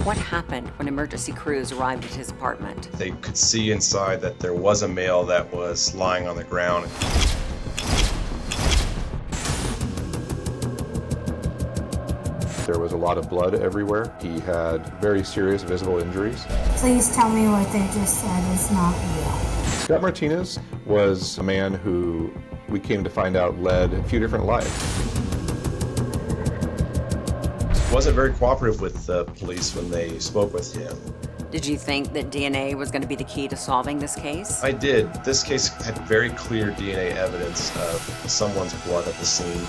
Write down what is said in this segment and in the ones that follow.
What happened when emergency crews arrived at his apartment? They could see inside that there was a male that was lying on the ground. There was a lot of blood everywhere. He had very serious visible injuries. Please tell me what they just said is not real. Scott Martinez was a man who we came to find out led a few different lives. Wasn't very cooperative with the police when they spoke with him. Did you think that DNA was going to be the key to solving this case? I did. This case had very clear DNA evidence of someone's blood at the scene.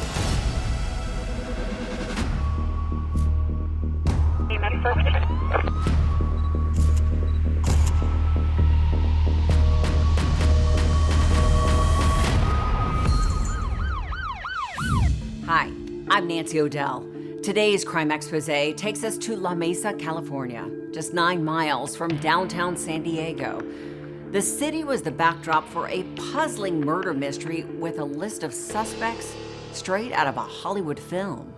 Hi, I'm Nancy O'Dell. Today's Crime Exposé takes us to La Mesa, California, just 9 miles from downtown San Diego. The city was the backdrop for a puzzling murder mystery with a list of suspects straight out of a Hollywood film.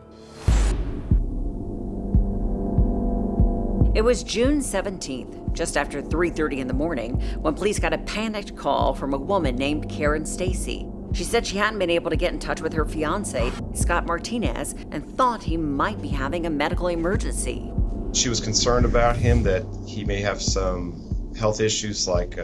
It was June 17th, just after 3:30 in the morning, when police got a panicked call from a woman named Karen Stacy. She said she hadn't been able to get in touch with her fiancé, Scott Martinez, and thought he might be having a medical emergency. She was concerned about him, that he may have some health issues like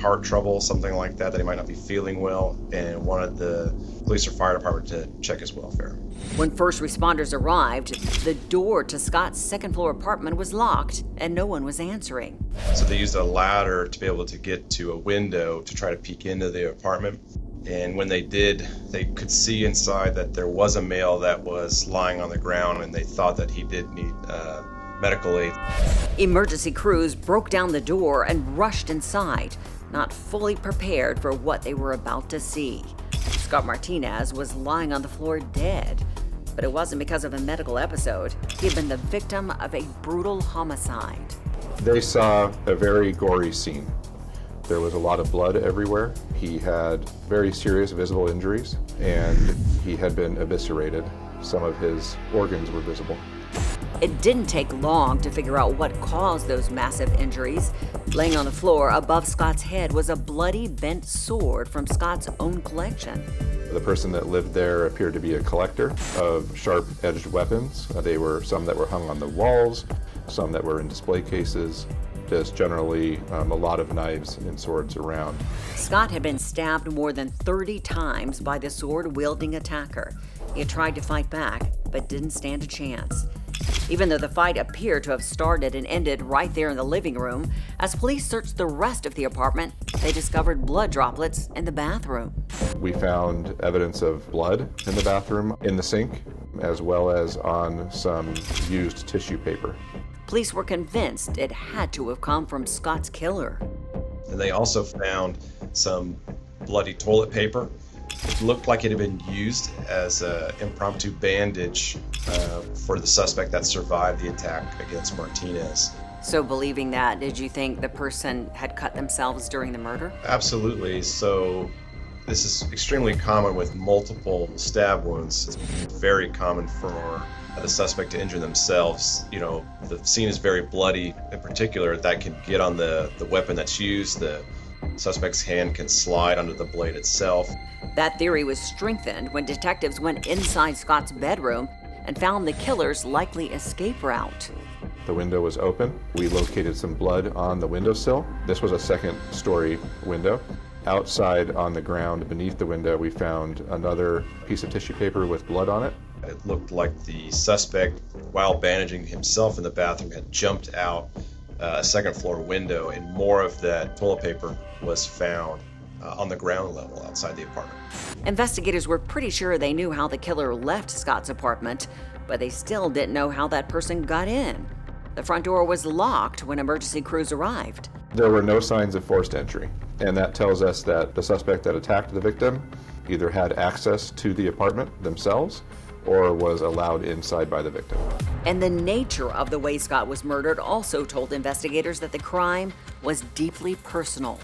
heart trouble, something like that he might not be feeling well, and wanted the police or fire department to check his welfare. When first responders arrived, the door to Scott's second-floor apartment was locked and no one was answering. So they used a ladder to be able to get to a window to try to peek into the apartment. And when they did, they could see inside that there was a male that was lying on the ground, and they thought that he did need medical aid. Emergency crews broke down the door and rushed inside, not fully prepared for what they were about to see. Scott Martinez was lying on the floor dead, but it wasn't because of a medical episode. He had been the victim of a brutal homicide. They saw a very gory scene. There was a lot of blood everywhere. He had very serious visible injuries, and he had been eviscerated. Some of his organs were visible. It didn't take long to figure out what caused those massive injuries. Laying on the floor above Scott's head was a bloody bent sword from Scott's own collection. The person that lived there appeared to be a collector of sharp-edged weapons. They were some that were hung on the walls, some that were in display cases. Just generally a lot of knives and swords around. Scott had been stabbed more than 30 times by the sword-wielding attacker. He had tried to fight back, but didn't stand a chance. Even though the fight appeared to have started and ended right there in the living room, as police searched the rest of the apartment, they discovered blood droplets in the bathroom. We found evidence of blood in the bathroom, in the sink, as well as on some used tissue paper. Police were convinced it had to have come from Scott's killer. And they also found some bloody toilet paper. It looked like it had been used as an impromptu bandage for the suspect that survived the attack against Martinez. So believing that, did you think the person had cut themselves during the murder? Absolutely. So this is extremely common with multiple stab wounds. It's very common for the suspect to injure themselves. You know, the scene is very bloody. In particular, that can get on the weapon that's used. The suspect's hand can slide under the blade itself. That theory was strengthened when detectives went inside Scott's bedroom and found the killer's likely escape route. The window was open. We located some blood on the windowsill. This was a second-story window. Outside on the ground beneath the window, we found another piece of tissue paper with blood on it. It looked like the suspect, while bandaging himself in the bathroom, had jumped out a second-floor window, and more of that toilet paper was found on the ground level outside the apartment. Investigators were pretty sure they knew how the killer left Scott's apartment, but they still didn't know how that person got in. The front door was locked when emergency crews arrived. There were no signs of forced entry, and that tells us that the suspect that attacked the victim either had access to the apartment themselves or was allowed inside by the victim. And the nature of the way Scott was murdered also told investigators that the crime was deeply personal.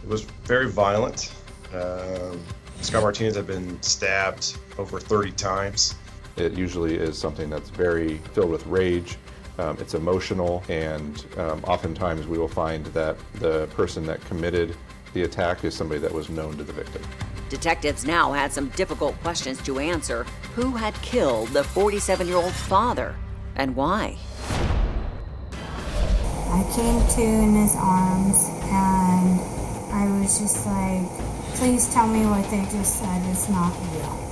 It was very violent. Scott Martinez had been stabbed over 30 times. It usually is something that's very filled with rage, It's emotional, and oftentimes we will find that the person that committed the attack is somebody that was known to the victim. Detectives now had some difficult questions to answer. Who had killed the 47-year-old father, and why? I came to in his arms and I was just like, please tell me what they just said is not real.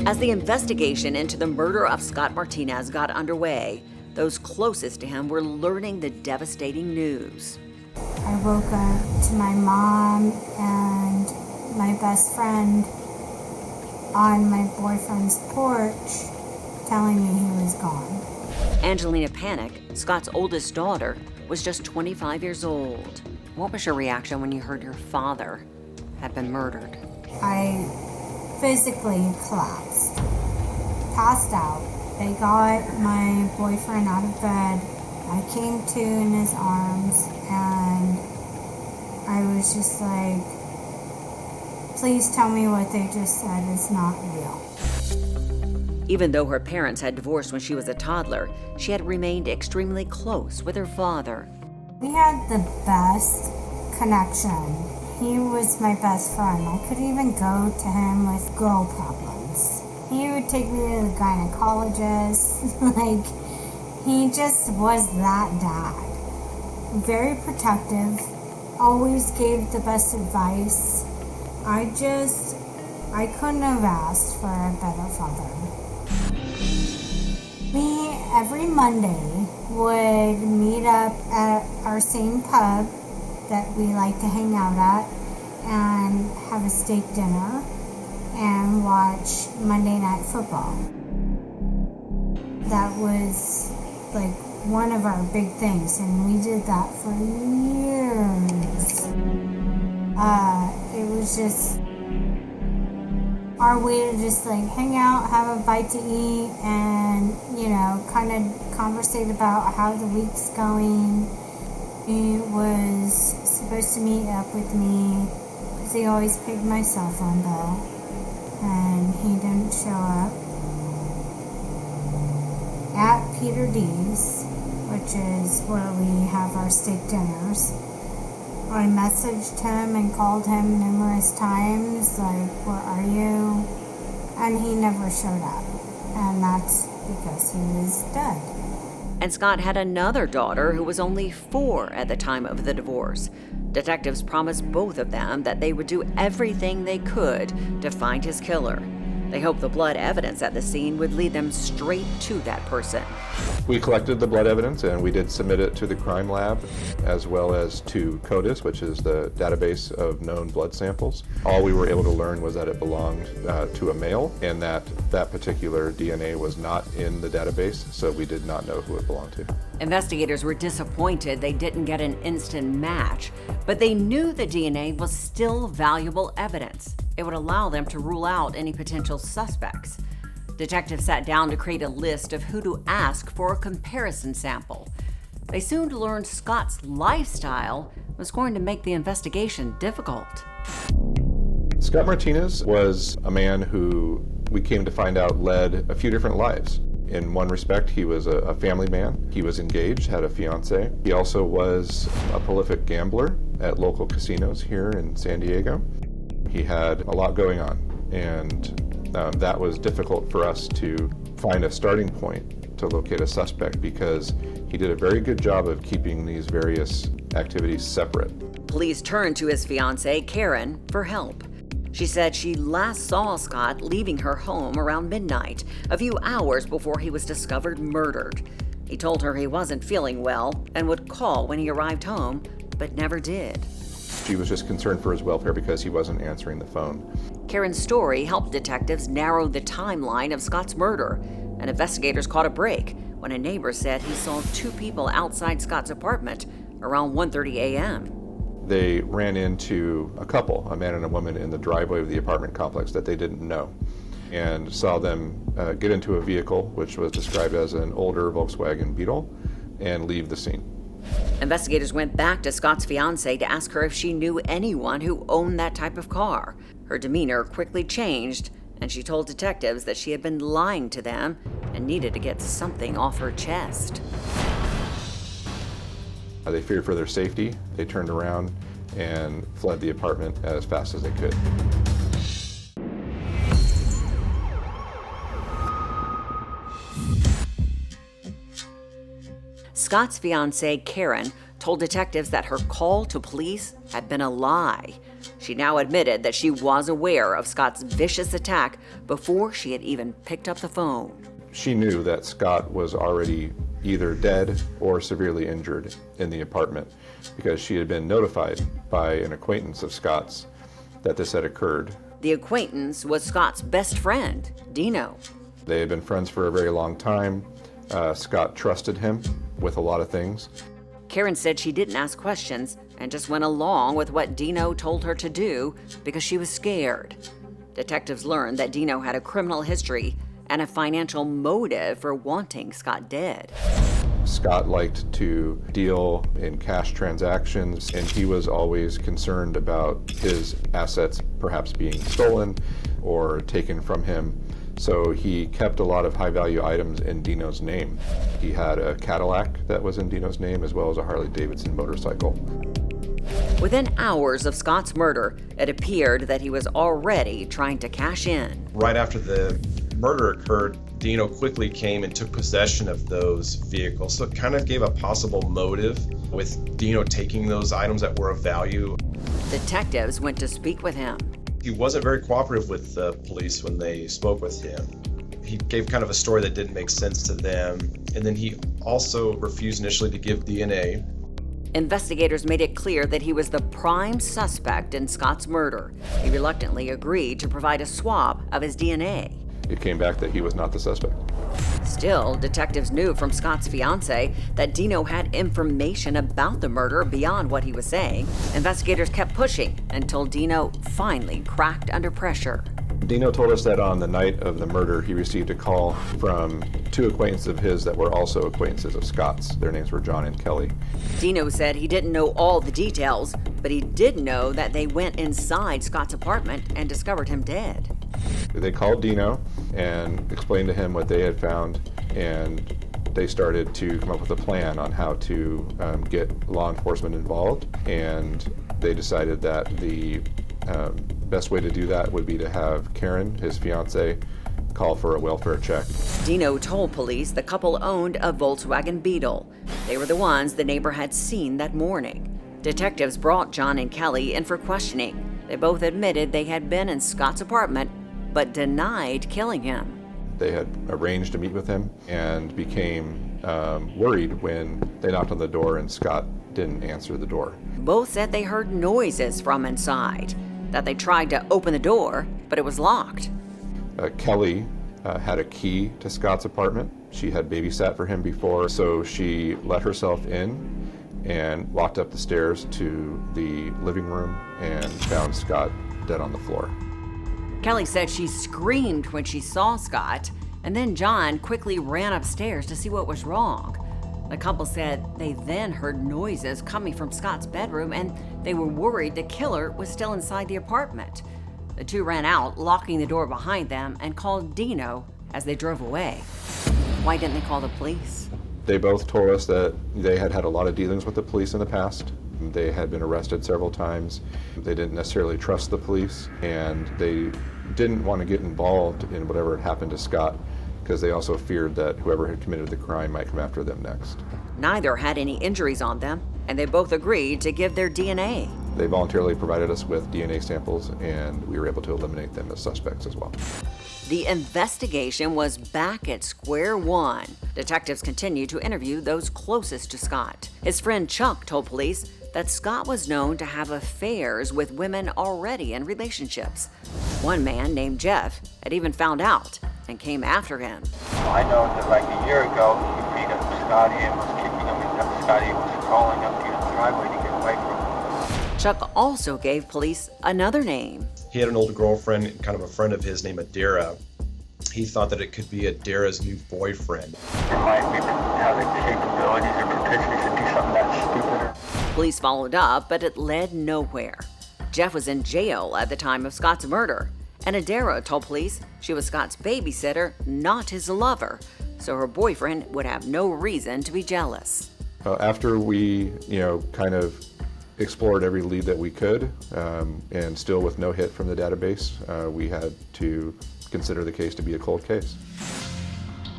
As the investigation into the murder of Scott Martinez got underway, those closest to him were learning the devastating news. I woke up to my mom and my best friend on my boyfriend's porch telling me he was gone. Angelina Panic, Scott's oldest daughter, was just 25 years old. What was your reaction when you heard your father had been murdered? I physically collapsed, passed out. They got my boyfriend out of bed. I came to in his arms and I was just like, please tell me what they just said is not real. Even though her parents had divorced when she was a toddler, she had remained extremely close with her father. We had the best connection. He was my best friend. I could even go to him with girl problems. He would take me to the gynecologist. He just was that dad. Very protective, always gave the best advice. I couldn't have asked for a better father. We, every Monday, would meet up at our same pub that we like to hang out at and have a steak dinner and watch Monday Night Football. That was like one of our big things, and we did that for years. It was just our way to just like hang out, have a bite to eat, and kind of conversate about how the week's going. He was supposed to meet up with me because he always paid my cell phone bill, and he didn't show up. At Peter D's, which is where we have our steak dinners, I messaged him and called him numerous times, like, where are you? And he never showed up. And that's because he was dead. And Scott had another daughter who was only 4 at the time of the divorce. Detectives promised both of them that they would do everything they could to find his killer. They hoped the blood evidence at the scene would lead them straight to that person. We collected the blood evidence and we did submit it to the crime lab as well as to CODIS, which is the database of known blood samples. All we were able to learn was that it belonged to a male and that particular DNA was not in the database, so we did not know who it belonged to. Investigators were disappointed they didn't get an instant match, but they knew the DNA was still valuable evidence. It would allow them to rule out any potential suspects. Detectives sat down to create a list of who to ask for a comparison sample. They soon learned Scott's lifestyle was going to make the investigation difficult. Scott Martinez was a man who we came to find out led a few different lives. In one respect, he was a family man. He was engaged, had a fiance. He also was a prolific gambler at local casinos here in San Diego. He had a lot going on, and that was difficult for us to find a starting point to locate a suspect because he did a very good job of keeping these various activities separate. Police turned to his fiancée, Karen, for help. She said she last saw Scott leaving her home around midnight, a few hours before he was discovered murdered. He told her he wasn't feeling well and would call when he arrived home, but never did. She was just concerned for his welfare because he wasn't answering the phone. Karen's story helped detectives narrow the timeline of Scott's murder, and investigators caught a break when a neighbor said he saw 2 people outside Scott's apartment around 1:30 a.m. They ran into a couple, a man and a woman, in the driveway of the apartment complex that they didn't know, and saw them get into a vehicle, which was described as an older Volkswagen Beetle, and leave the scene. Investigators went back to Scott's fiancée to ask her if she knew anyone who owned that type of car. Her demeanor quickly changed, and she told detectives that she had been lying to them and needed to get something off her chest. They feared for their safety. They turned around and fled the apartment as fast as they could. Scott's fiancée, Karen, told detectives that her call to police had been a lie. She now admitted that she was aware of Scott's vicious attack before she had even picked up the phone. She knew that Scott was already either dead or severely injured in the apartment because she had been notified by an acquaintance of Scott's that this had occurred. The acquaintance was Scott's best friend, Dino. They had been friends for a very long time. Scott trusted him with a lot of things. Karen said she didn't ask questions and just went along with what Dino told her to do because she was scared. Detectives learned that Dino had a criminal history and a financial motive for wanting Scott dead. Scott liked to deal in cash transactions, and he was always concerned about his assets perhaps being stolen or taken from him. So he kept a lot of high-value items in Dino's name. He had a Cadillac that was in Dino's name, as well as a Harley-Davidson motorcycle. Within hours of Scott's murder, it appeared that he was already trying to cash in. Right after the murder occurred, Dino quickly came and took possession of those vehicles. So it kind of gave a possible motive with Dino taking those items that were of value. Detectives went to speak with him. He wasn't very cooperative with the police when they spoke with him. He gave kind of a story that didn't make sense to them. And then he also refused initially to give DNA. Investigators made it clear that he was the prime suspect in Scott's murder. He reluctantly agreed to provide a swab of his DNA. It came back that he was not the suspect. Still, detectives knew from Scott's fiancée that Dino had information about the murder beyond what he was saying. Investigators kept pushing until Dino finally cracked under pressure. Dino told us that on the night of the murder, he received a call from two acquaintances of his that were also acquaintances of Scott's. Their names were John and Kelly. Dino said he didn't know all the details, but he did know that they went inside Scott's apartment and discovered him dead. They called Dino and explained to him what they had found, and they started to come up with a plan on how to get law enforcement involved, and they decided that the best way to do that would be to have Karen, his fiancée, call for a welfare check. Dino told police the couple owned a Volkswagen Beetle. They were the ones the neighbor had seen that morning. Detectives brought John and Kelly in for questioning. They both admitted they had been in Scott's apartment, but denied killing him. They had arranged to meet with him and became worried when they knocked on the door and Scott didn't answer the door. Both said they heard noises from inside, that they tried to open the door, but it was locked. Kelly had a key to Scott's apartment. She had babysat for him before, so she let herself in and walked up the stairs to the living room and found Scott dead on the floor. Kelly said she screamed when she saw Scott, and then John quickly ran upstairs to see what was wrong. The couple said they then heard noises coming from Scott's bedroom, and they were worried the killer was still inside the apartment. The two ran out, locking the door behind them, and called Dino as they drove away. Why didn't they call the police? They both told us that they had had a lot of dealings with the police in the past. They had been arrested several times. They didn't necessarily trust the police, and they didn't want to get involved in whatever had happened to Scott because they also feared that whoever had committed the crime might come after them next. Neither had any injuries on them, and they both agreed to give their DNA. They voluntarily provided us with DNA samples, and we were able to eliminate them as suspects as well. The investigation was back at square one. Detectives continued to interview those closest to Scott. His friend Chuck told police that Scott was known to have affairs with women already in relationships. One man named Jeff had even found out and came after him. I know that like a year ago, he beat up Scotty and was kicking him, and Scotty was crawling up to the driveway to get away from him. Chuck also gave police another name. He had an old girlfriend, kind of a friend of his named Adira. He thought that it could be Adira's new boyfriend. It might be have the capabilities or potential to do something that stupid. Police followed up, but it led nowhere. Jeff was in jail at the time of Scott's murder, and Adara told police she was Scott's babysitter, not his lover, so her boyfriend would have no reason to be jealous. After we, kind of explored every lead that we could, and still with no hit from the database, we had to consider the case to be a cold case.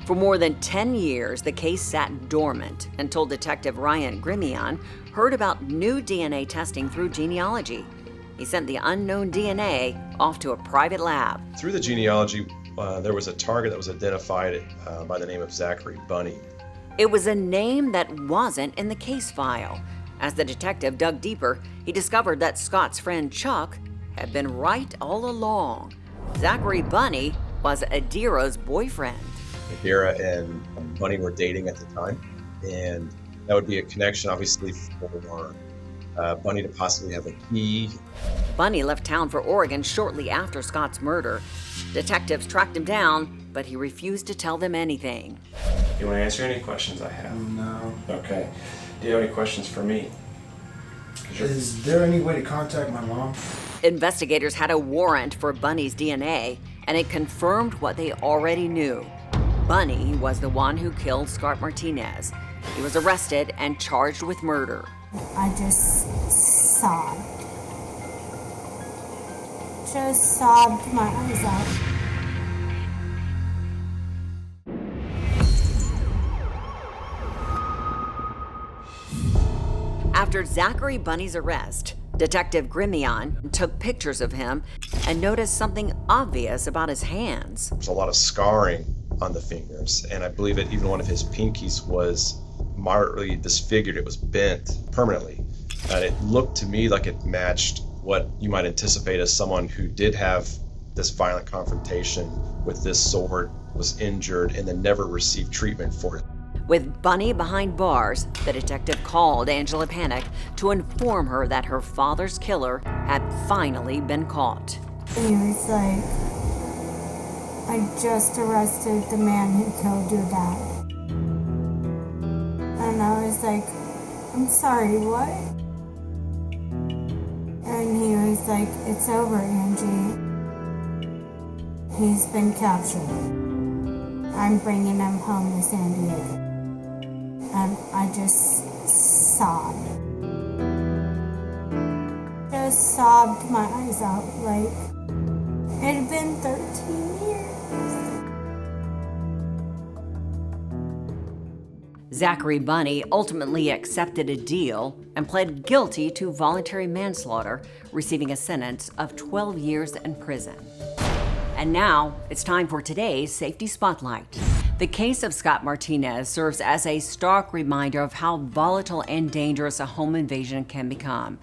For more than 10 years, the case sat dormant until Detective Ryan Grimion heard about new DNA testing through genealogy. He sent the unknown DNA off to a private lab. Through the genealogy, there was a target that was identified by the name of Zachary Bunny. It was a name that wasn't in the case file. As the detective dug deeper, he discovered that Scott's friend Chuck had been right all along. Zachary Bunny was Adira's boyfriend. Adira and Bunny were dating at the time, and that would be a connection, obviously, for Bunny to possibly have a key. Bunny left town for Oregon shortly after Scott's murder. Detectives tracked him down, but he refused to tell them anything. You want to answer any questions I have? No. Okay. Do you have any questions for me? Is there any way to contact my mom? Investigators had a warrant for Bunny's DNA, and it confirmed what they already knew. Bunny was the one who killed Scott Martinez. He was arrested and charged with murder. I just sobbed. Just sobbed my eyes out. After Zachary Bunny's arrest, Detective Grimion took pictures of him and noticed something obvious about his hands. There's a lot of scarring on the fingers, and I believe that even one of his pinkies was moderately disfigured. It was bent permanently, and it looked to me like it matched what you might anticipate as someone who did have this violent confrontation with this sword, was injured, and then never received treatment for it. With Bunny behind bars, the detective called Angela Panic to inform her that her father's killer had finally been caught. He was like, I just arrested the man who killed your dad. And I was like, I'm sorry, what? And he was like, it's over, Angie. He's been captured. I'm bringing him home to San Diego. And I just sobbed. Just sobbed my eyes out like it had been 13 years. Zachary Bunny ultimately accepted a deal and pled guilty to voluntary manslaughter, receiving a sentence of 12 years in prison. And now it's time for today's Safety Spotlight. The case of Scott Martinez serves as a stark reminder of how volatile and dangerous a home invasion can become.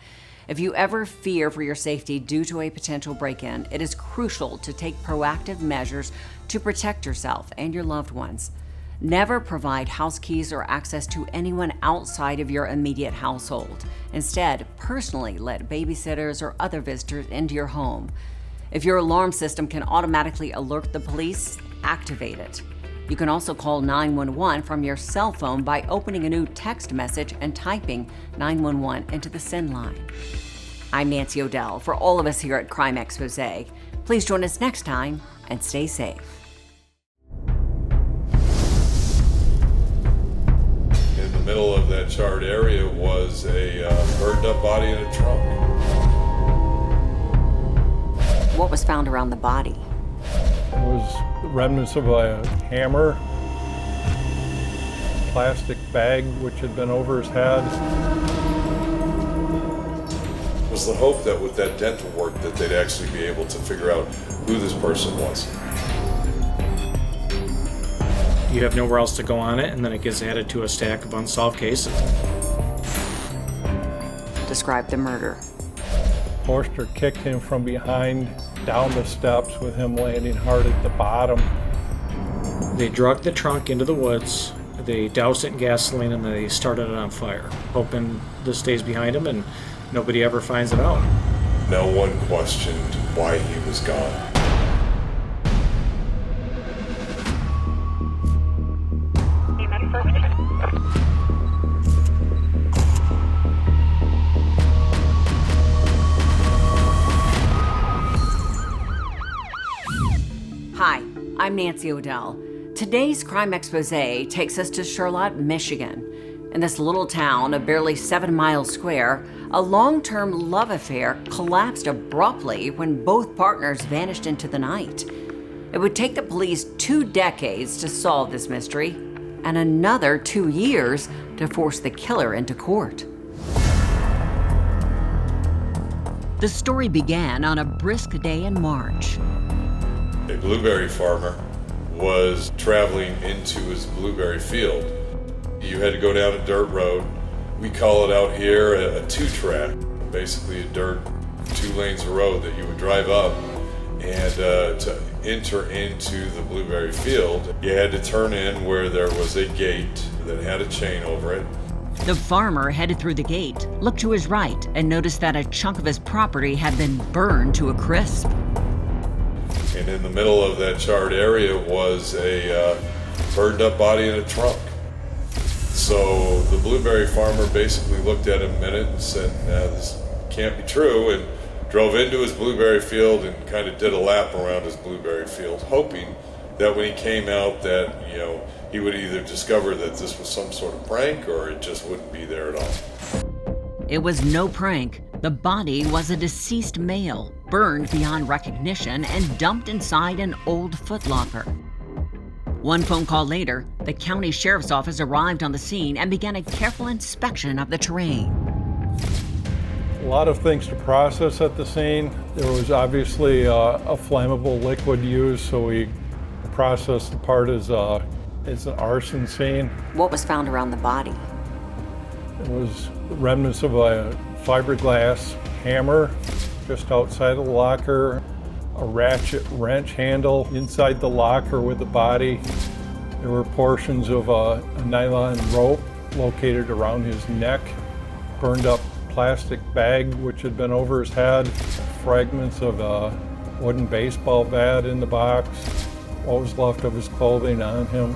If you ever fear for your safety due to a potential break-in, it is crucial to take proactive measures to protect yourself and your loved ones. Never provide house keys or access to anyone outside of your immediate household. Instead, personally let babysitters or other visitors into your home. If your alarm system can automatically alert the police, activate it. You can also call 911 from your cell phone by opening a new text message and typing 911 into the send line. I'm Nancy O'Dell. For all of us here at Crime Exposé, please join us next time and stay safe. In the middle of that charred area was a burned up body in a trunk. What was found around the body? It was remnants of a hammer, plastic bag which had been over his head. It was the hope that with that dental work that they'd actually be able to figure out who this person was. You have nowhere else to go on it, and then it gets added to a stack of unsolved cases. Describe the murder. Forster kicked him from behind down the steps with him landing hard at the bottom. They dragged the trunk into the woods, they doused it in gasoline, and they started it on fire, hoping this stays behind them and nobody ever finds it out. No one questioned why he was gone. I'm Nancy O'Dell. Today's Crime Exposé takes us to Charlotte, Michigan. In this little town of barely 7 miles square, a long-term love affair collapsed abruptly when both partners vanished into the night. It would take the police 2 decades to solve this mystery, and another 2 years to force the killer into court. The story began on a brisk day in March. A blueberry farmer was traveling into his blueberry field. You had to go down a dirt road. We call it out here a two-track, basically a dirt 2 lanes of road that you would drive up, and to enter into the blueberry field, you had to turn in where there was a gate that had a chain over it. The farmer headed through the gate, looked to his right, and noticed that a chunk of his property had been burned to a crisp. And in the middle of that charred area was a burned up body in a trunk. So the blueberry farmer basically looked at him a minute and said, this can't be true, and drove into his blueberry field and kind of did a lap around his blueberry field, hoping that when he came out that, he would either discover that this was some sort of prank or it just wouldn't be there at all. It was no prank. The body was a deceased male, burned beyond recognition and dumped inside an old footlocker. One phone call later, the county sheriff's office arrived on the scene and began a careful inspection of the terrain. A lot of things to process at the scene. There was obviously a flammable liquid used, so we processed the part as an arson scene. What was found around the body? It was remnants of a fiberglass hammer just outside of the locker, a ratchet wrench handle inside the locker with the body. There were portions of a nylon rope located around his neck, burned up plastic bag which had been over his head, fragments of a wooden baseball bat in the box, what was left of his clothing on him.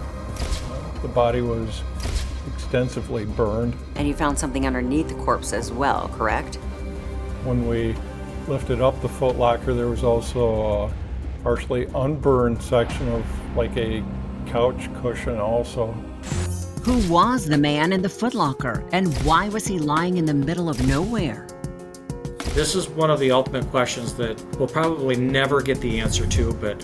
The body was extensively burned. And you found something underneath the corpse as well, correct? When we lifted up the footlocker, there was also a partially unburned section of like a couch cushion also. Who was the man in the footlocker, and why was he lying in the middle of nowhere? This is one of the ultimate questions that we'll probably never get the answer to, but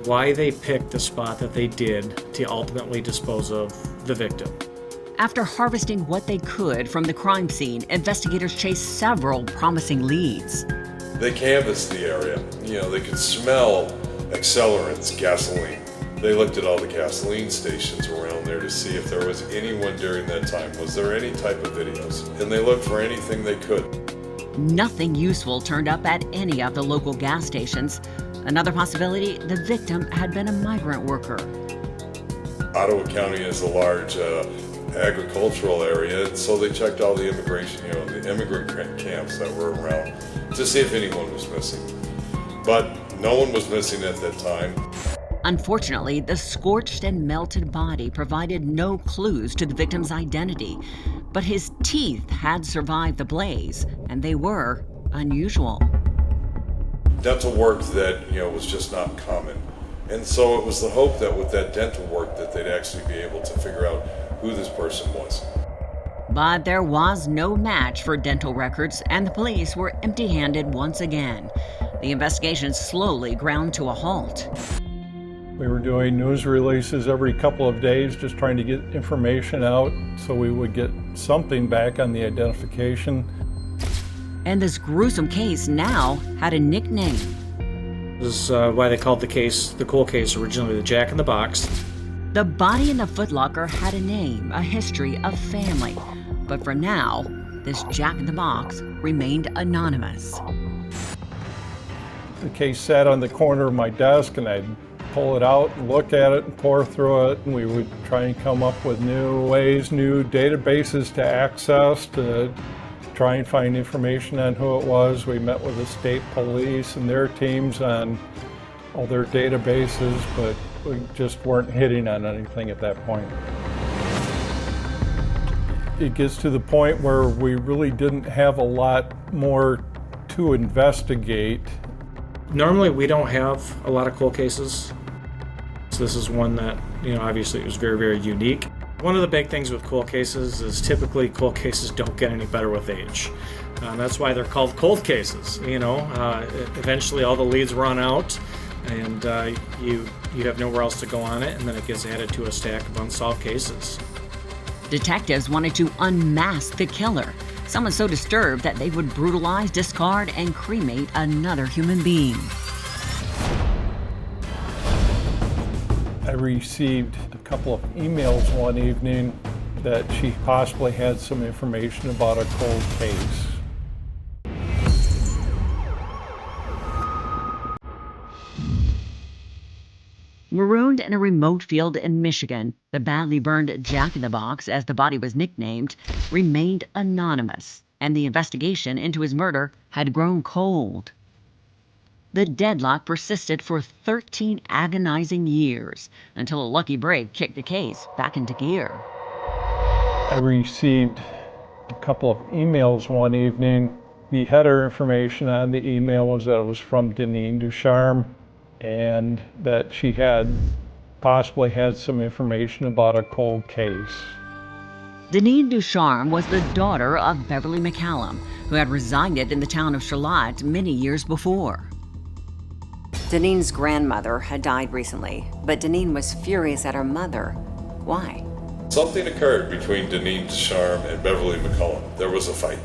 why they picked the spot that they did to ultimately dispose of the victim. After harvesting what they could from the crime scene, investigators chased several promising leads. They canvassed the area. They could smell accelerants, gasoline. They looked at all the gasoline stations around there to see if there was anyone during that time. Was there any type of videos? And they looked for anything they could. Nothing useful turned up at any of the local gas stations. Another possibility, the victim had been a migrant worker. Ottawa County is a large agricultural area, and so they checked all the immigration, the immigrant camps that were around to see if anyone was missing. But no one was missing at that time. Unfortunately, the scorched and melted body provided no clues to the victim's identity, but his teeth had survived the blaze, and they were unusual. Dental work that, was just not common. And so it was the hope that with that dental work that they'd actually be able to figure out who this person was. But there was no match for dental records, and the police were empty-handed once again. The investigation slowly ground to a halt. We were doing news releases every couple of days, just trying to get information out so we would get something back on the identification. And this gruesome case now had a nickname. This is why they called the cold case originally the Jack in the Box. The body in the footlocker had a name, a history, a family. But for now, this Jack in the Box remained anonymous. The case sat on the corner of my desk, and I'd pull it out and look at it and pour through it, and we would try and come up with new ways, new databases to access to try and find information on who it was. We met with the state police and their teams on all their databases, but we just weren't hitting on anything at that point. It gets to the point where we really didn't have a lot more to investigate. Normally we don't have a lot of cold cases. So this is one that, obviously it was very, very unique. One of the big things with cold cases is typically cold cases don't get any better with age. That's why they're called cold cases. Eventually all the leads run out, and you have nowhere else to go on it, and then it gets added to a stack of unsolved cases. Detectives wanted to unmask the killer, someone so disturbed that they would brutalize, discard, and cremate another human being. I received a couple of emails one evening that she possibly had some information about a cold case. Marooned in a remote field in Michigan, the badly burned Jack-in-the-Box, as the body was nicknamed, remained anonymous, and the investigation into his murder had grown cold. The deadlock persisted for 13 agonizing years, until a lucky break kicked the case back into gear. I received a couple of emails one evening. The header information on the email was that it was from Deneen Ducharme, and that she had possibly had some information about a cold case. Deneen Ducharme was the daughter of Beverly McCallum, who had resided in the town of Charlotte many years before. Deneen's grandmother had died recently, but Deneen was furious at her mother. Why? Something occurred between Deneen Ducharme and Beverly McCallum. There was a fight.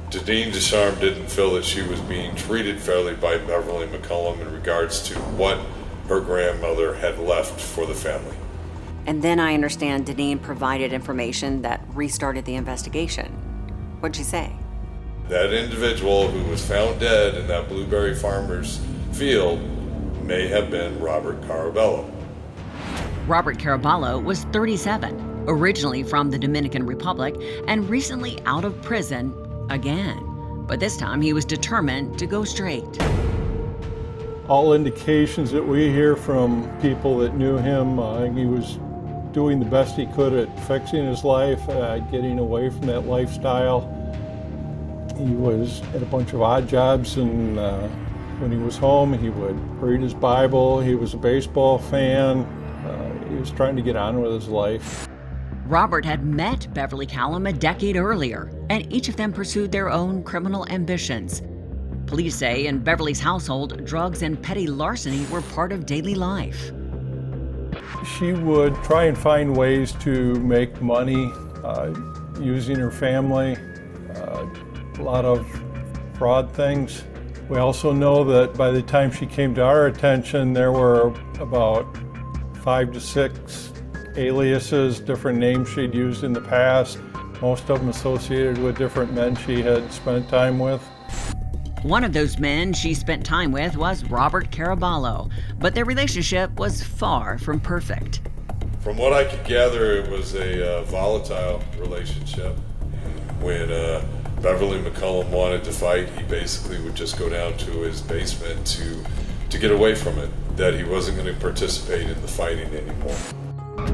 Deneen Ducharme didn't feel that she was being treated fairly by Beverly McCallum in regards to what her grandmother had left for the family. And then I understand Deneen provided information that restarted the investigation. What'd she say? That individual who was found dead in that blueberry farmer's field may have been Robert Caraballo. Robert Caraballo was 37, originally from the Dominican Republic, and recently out of prison again. But this time he was determined to go straight. All indications that we hear from people that knew him, he was doing the best he could at fixing his life, getting away from that lifestyle. He was at a bunch of odd jobs, and when he was home, he would read his Bible. He was a baseball fan. He was trying to get on with his life. Robert had met Beverly Callum a decade earlier, and each of them pursued their own criminal ambitions. Police say in Beverly's household, drugs and petty larceny were part of daily life. She would try and find ways to make money using her family, a lot of fraud things. We also know that by the time she came to our attention, there were about 5 to 6 aliases, different names she'd used in the past, most of them associated with different men she had spent time with. One of those men she spent time with was Robert Caraballo, but their relationship was far from perfect. From what I could gather, it was a volatile relationship. When Beverly McCallum wanted to fight, he basically would just go down to his basement to get away from it, that he wasn't going to participate in the fighting anymore.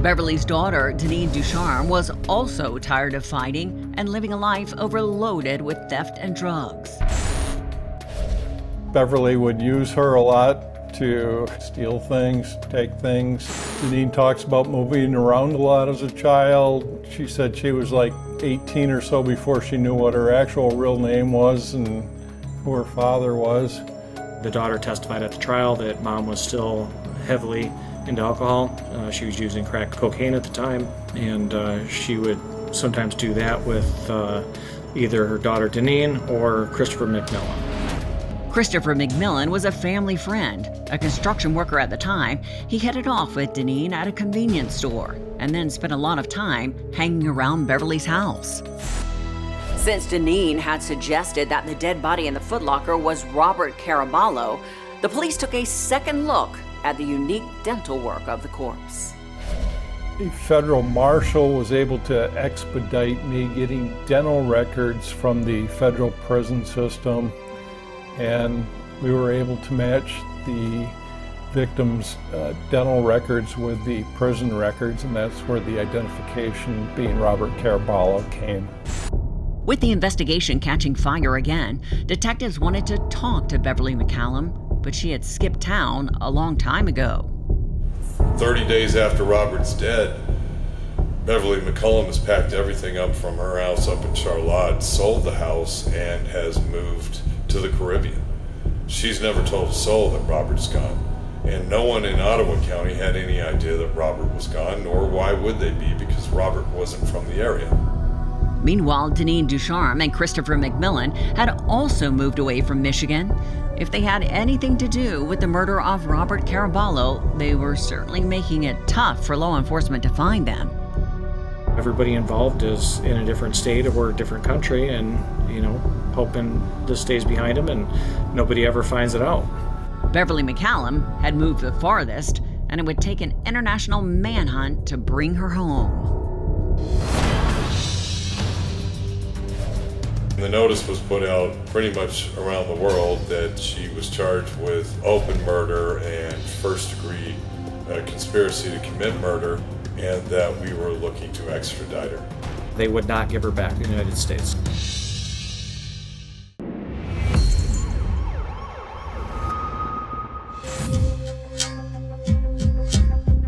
Beverly's daughter, Deneen Ducharme, was also tired of fighting and living a life overloaded with theft and drugs. Beverly would use her a lot to steal things, take things. Deneen talks about moving around a lot as a child. She said she was like 18 or so before she knew what her actual real name was and who her father was. The daughter testified at the trial that mom was still heavily into alcohol. She was using crack cocaine at the time, and she would sometimes do that with either her daughter Deneen or Christopher McMillan. Christopher McMillan was a family friend. A construction worker at the time, he headed off with Deneen at a convenience store and then spent a lot of time hanging around Beverly's house. Since Deneen had suggested that the dead body in the footlocker was Robert Caraballo, the police took a second look at the unique dental work of the corpse. A federal marshal was able to expedite me getting dental records from the federal prison system, and we were able to match the victim's dental records with the prison records, and that's where the identification being Robert Caraballo came. With the investigation catching fire again, detectives wanted to talk to Beverly McCallum, but she had skipped town a long time ago. 30 days after Robert's dead, Beverly McCullum has packed everything up from her house up in Charlotte, sold the house, and has moved to the Caribbean. She's never told a soul that Robert's gone, and no one in Ottawa County had any idea that Robert was gone, nor why would they be, because Robert wasn't from the area. Meanwhile, Deneen Ducharme and Christopher McMillan had also moved away from Michigan. If they had anything to do with the murder of Robert Caraballo, they were certainly making it tough for law enforcement to find them. Everybody involved is in a different state or a different country, and, hoping this stays behind them and nobody ever finds it out. Beverly McCallum had moved the farthest, and it would take an international manhunt to bring her home. The notice was put out pretty much around the world that she was charged with open murder and first-degree conspiracy to commit murder, and that we were looking to extradite her. They would not give her back to the United States.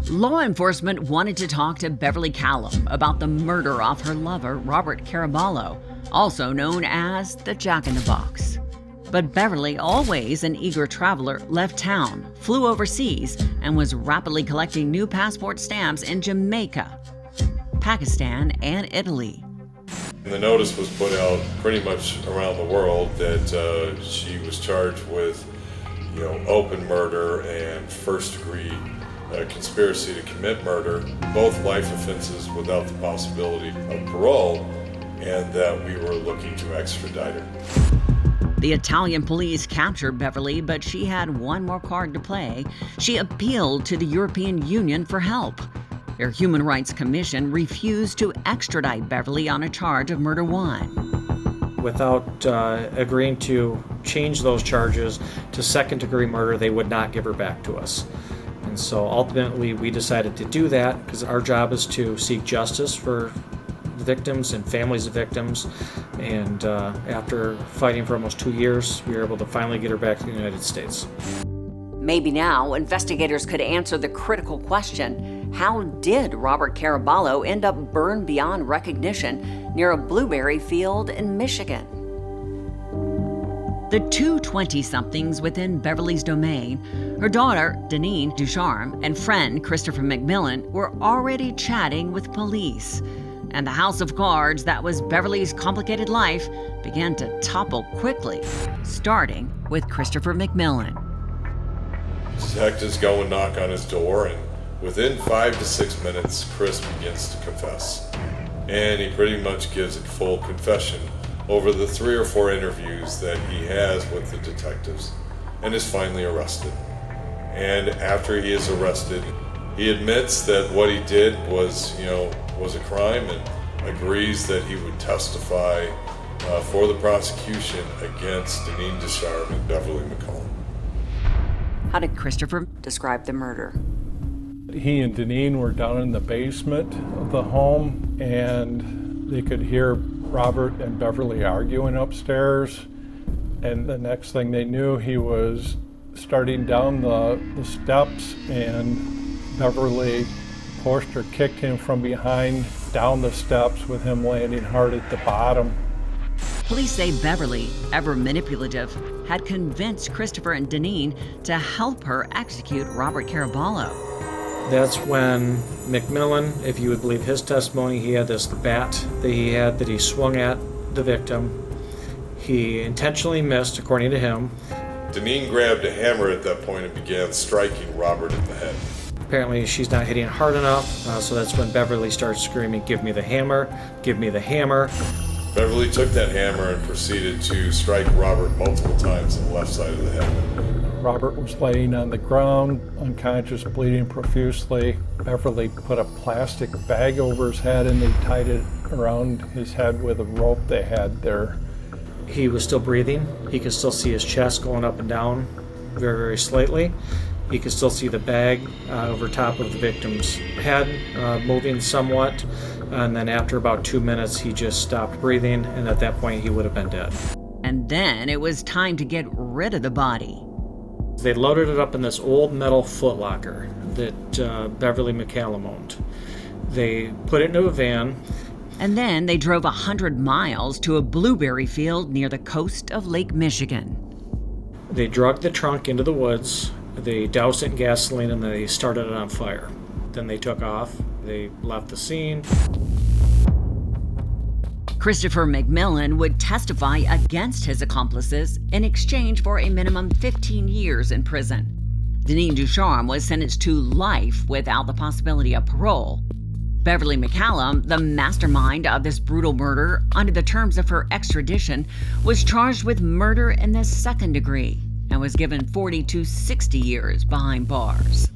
Law enforcement wanted to talk to Beverly Callum about the murder of her lover, Robert Caraballo, also known as the Jack-in-the-Box. But Beverly, always an eager traveler, left town, flew overseas, and was rapidly collecting new passport stamps in Jamaica, Pakistan, and Italy. The notice was put out pretty much around the world that she was charged with, open murder and first-degree conspiracy to commit murder, both life offenses without the possibility of parole, and that we were looking to extradite her. The Italian police captured Beverly, but she had one more card to play. She appealed to the European Union for help. Their Human Rights Commission refused to extradite Beverly on a charge of murder one. Without agreeing to change those charges to second-degree murder, they would not give her back to us. And so ultimately we decided to do that because our job is to seek justice for victims and families of victims. And after fighting for almost 2 years, we were able to finally get her back to the United States. Maybe now investigators could answer the critical question: how did Robert Caraballo end up burned beyond recognition near a blueberry field in Michigan? The two 20-somethings within Beverly's domain, her daughter, Deneen Ducharme, and friend, Christopher McMillan, were already chatting with police. And the house of cards that was Beverly's complicated life began to topple quickly, starting with Christopher McMillan. Detectives go and knock on his door, and within 5 to 6 minutes, Chris begins to confess. And he pretty much gives a full confession over the 3 or 4 interviews that he has with the detectives, and is finally arrested. And after he is arrested, he admits that what he did was a crime, and agrees that he would testify for the prosecution against Deneen Ducharme and Beverly McCullum. How did Christopher describe the murder? He and Deneen were down in the basement of the home, and they could hear Robert and Beverly arguing upstairs. And the next thing they knew, he was starting down the steps, and Beverly pushed or kicked him from behind down the steps, with him landing hard at the bottom. Police say Beverly, ever manipulative, had convinced Christopher and Deneen to help her execute Robert Caraballo. That's when McMillan, if you would believe his testimony, he had this bat that he swung at the victim. He intentionally missed, according to him. Deneen grabbed a hammer at that point and began striking Robert in the head. Apparently she's not hitting hard enough, so that's when Beverly starts screaming, "Give me the hammer, give me the hammer." Beverly took that hammer and proceeded to strike Robert multiple times on the left side of the head. Robert was laying on the ground, unconscious, bleeding profusely. Beverly put a plastic bag over his head, and they tied it around his head with a rope they had there. He was still breathing. He could still see his chest going up and down very, very slightly. He could still see the bag over top of the victim's head moving somewhat. And then after about 2 minutes, he just stopped breathing, and at that point, he would have been dead. And then it was time to get rid of the body. They loaded it up in this old metal footlocker that Beverly McCallum owned. They put it into a van. And then they drove 100 miles to a blueberry field near the coast of Lake Michigan. They dragged the trunk into the woods. They doused it in gasoline and they started it on fire. Then they took off. They left the scene. Christopher McMillan would testify against his accomplices in exchange for a minimum 15 years in prison. Deneen Ducharme was sentenced to life without the possibility of parole. Beverly McCallum, the mastermind of this brutal murder, under the terms of her extradition, was charged with murder in the second degree and was given 40 to 60 years behind bars.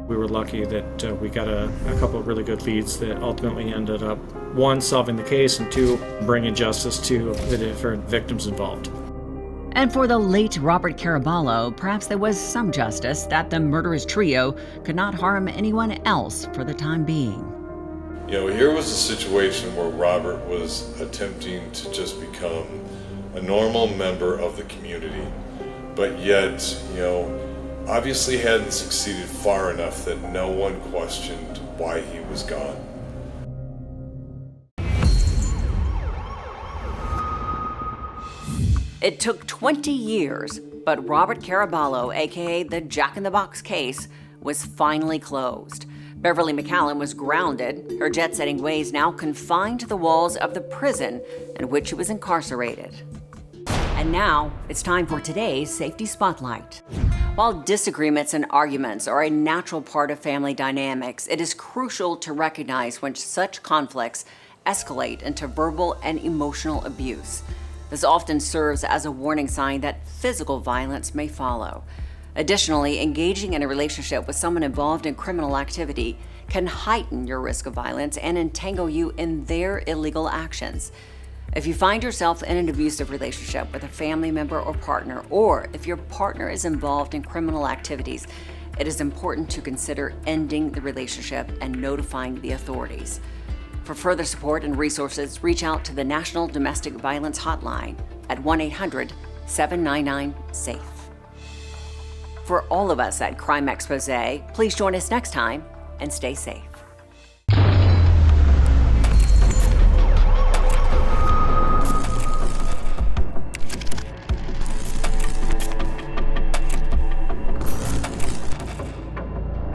We were lucky that we got a couple of really good leads that ultimately ended up, one, solving the case, and two, bringing justice to the different victims involved. And for the late Robert Caraballo, perhaps there was some justice that the murderous trio could not harm anyone else for the time being. You know, here was a situation where Robert was attempting to just become a normal member of the community, but yet, you know, obviously hadn't succeeded far enough that no one questioned why he was gone. It took 20 years, but Robert Caraballo, aka the Jack in the Box case, was finally closed. Beverly McCallum was grounded, her jet-setting ways now confined to the walls of the prison in which she was incarcerated. And now, it's time for today's Safety Spotlight. While disagreements and arguments are a natural part of family dynamics, it is crucial to recognize when such conflicts escalate into verbal and emotional abuse. This often serves as a warning sign that physical violence may follow. Additionally, engaging in a relationship with someone involved in criminal activity can heighten your risk of violence and entangle you in their illegal actions. If you find yourself in an abusive relationship with a family member or partner, or if your partner is involved in criminal activities, it is important to consider ending the relationship and notifying the authorities. For further support and resources, reach out to the National Domestic Violence Hotline at 1-800-799-SAFE. For all of us at Crime Exposé, please join us next time and stay safe.